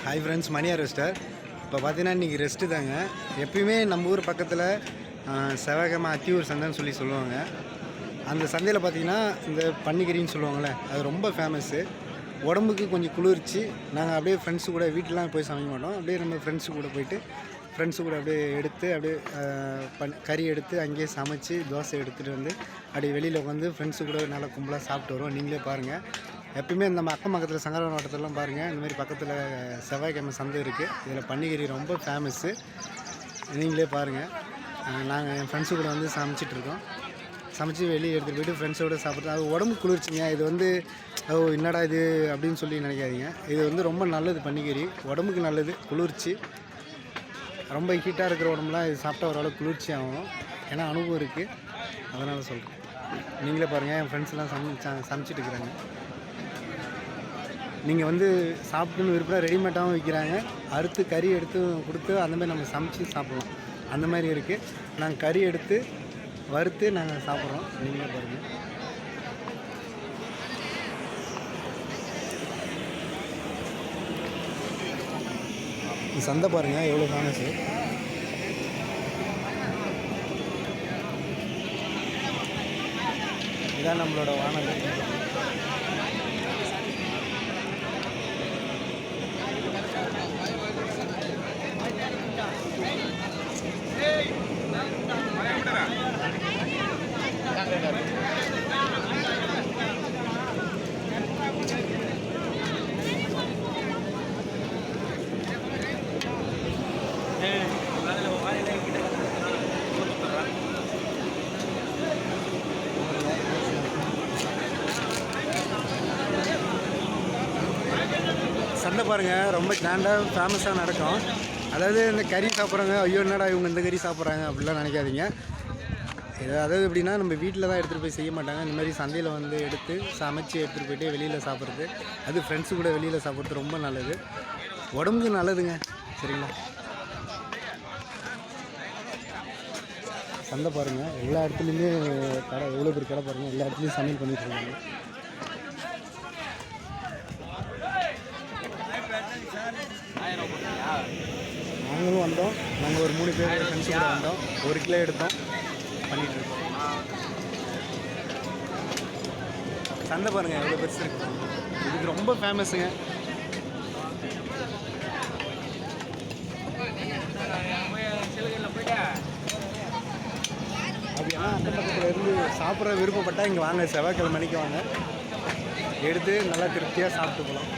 Hi friends, மணி ரெஸ்டர். இப்போ பார்த்தீங்கன்னா இன்றைக்கி ரெஸ்ட்டு தாங்க. எப்பயுமே நம்ம ஊர் பக்கத்தில் செவ்வாய்க்கிழமை அத்தியூர் சந்தைன்னு சொல்லுவாங்க. அந்த சந்தையில் பார்த்திங்கன்னா இந்த பன்னிக்கறின்னு சொல்லுவாங்கள்ல, அது ரொம்ப ஃபேமஸ்ஸு. உடம்புக்கு கொஞ்சம் குளிர்ச்சி. நாங்கள் அப்படியே ஃப்ரெண்ட்ஸு கூட வீட்டிலாம் போய் சமைக்க மாட்டோம். அப்படியே நம்ம ஃப்ரெண்ட்ஸு கூட போயிட்டு ஃப்ரெண்ட்ஸு கூட அப்படியே எடுத்து அப்படியே கறி எடுத்து அங்கேயே சமைச்சு தோசை எடுத்துகிட்டு வந்து அப்படியே வெளியில் உட்காந்து ஃப்ரெண்ட்ஸு கூட நல்லா கும்பலாக சாப்பிட்டு வருவோம். நீங்களே பாருங்கள். எப்பயுமே நம்ம அக்கம் பக்கத்தில் சங்கரவரம் மாவட்டத்திலலாம் பாருங்கள், இந்த மாதிரி பக்கத்தில் செவ்வாய்க்கிழமை சந்தை இருக்குது. இதில் பன்னிக்கறி ரொம்ப ஃபேமஸ்ஸு. நீங்களே பாருங்கள். நாங்கள் என் ஃப்ரெண்ட்ஸு கூட வந்து சமைச்சிட்ருக்கோம். சமைச்சு வெளியே எடுத்துகிட்டு போய்ட்டு ஃப்ரெண்ட்ஸோடு சாப்பிட்றது அது உடம்பு குளிர்ச்சிங்க. இது வந்து என்னடா இது அப்படின்னு சொல்லி நினைக்காதீங்க. இது வந்து ரொம்ப நல்லது. பன்னிக்கறி உடம்புக்கு நல்லது, குளிர்ச்சி. ரொம்ப ஹீட்டாக இருக்கிற உடம்புலாம் இது சாப்பிட்டா ஓரளவு குளிர்ச்சி ஆகும். ஏன்னா அனுபவம் இருக்குது, அதனால் சொல்கிறேன். நீங்களே பாருங்கள், என் ஃப்ரெண்ட்ஸ்லாம் சமைச்சிட்டு இருக்கிறாங்க. நீங்கள் வந்து சாப்பிட்டுன்னு விருப்பம் ரெடிமேடாகவும் விற்கிறாங்க. அறுத்து கறி எடுத்து கொடுத்து அந்தமாதிரி நம்ம சமைச்சு சாப்பிட்லாம். அந்த மாதிரி இருக்குது. நாங்கள் கறி எடுத்து வறுத்து நாங்கள் சாப்பிட்றோம். நீங்களே பாருங்கள். சந்தை பாருங்கள் எவ்வளோ ஃபேமஸு. இதான் நம்மளோட வானல். சந்தை பாருங்கள் ரொம்ப கிராண்டாக ஃபேமஸாக நடக்கும். அதாவது இந்த கறி சாப்பிட்றாங்க, ஐயோ என்னடா இவங்க இந்த கறி சாப்பிட்றாங்க அப்படிலாம் நினைக்காதீங்க. அதாவது எப்படின்னா நம்ம வீட்டில் தான் எடுத்துகிட்டு போய் செய்ய மாட்டாங்க. இந்த மாதிரி சந்தையில் வந்து எடுத்து சமைச்சு எடுத்துகிட்டு போய்ட்டு வெளியில் சாப்பிட்றது, அது ஃப்ரெண்ட்ஸு கூட வெளியில் சாப்பிட்றது ரொம்ப நல்லது, உடம்புக்கு நல்லதுங்க. சரிங்களா? சந்தை பாருங்கள், எல்லா இடத்துலையுமே கடை, எவ்வளோ பேர் கடை பாருங்கள், எல்லா இடத்துலையும் சமையல் பண்ணிட்டுருக்காங்க. நாங்களும் வந்தோம். நாங்கள் ஒரு 3 பேர் ஃப்ரெண்ட்ஸு கூட வந்தோம். 1 கிலோ எடுத்தோம், பண்ணிகிட்ருக்கோம். சந்தை பாருங்கள் எவ்வளோ பெருசு இருக்குது. இதுக்கு ரொம்ப ஃபேமஸுங்க. அப்படின்னா அந்த பக்கத்தில் இருந்து சாப்பிட்ற விருப்பப்பட்டால் இங்கே வாங்க, செவ்வாய்க்கிழமை மணிக்கு வாங்க, எடுத்து நல்லா திருப்தியாக சாப்பிட்டு போகலாம்.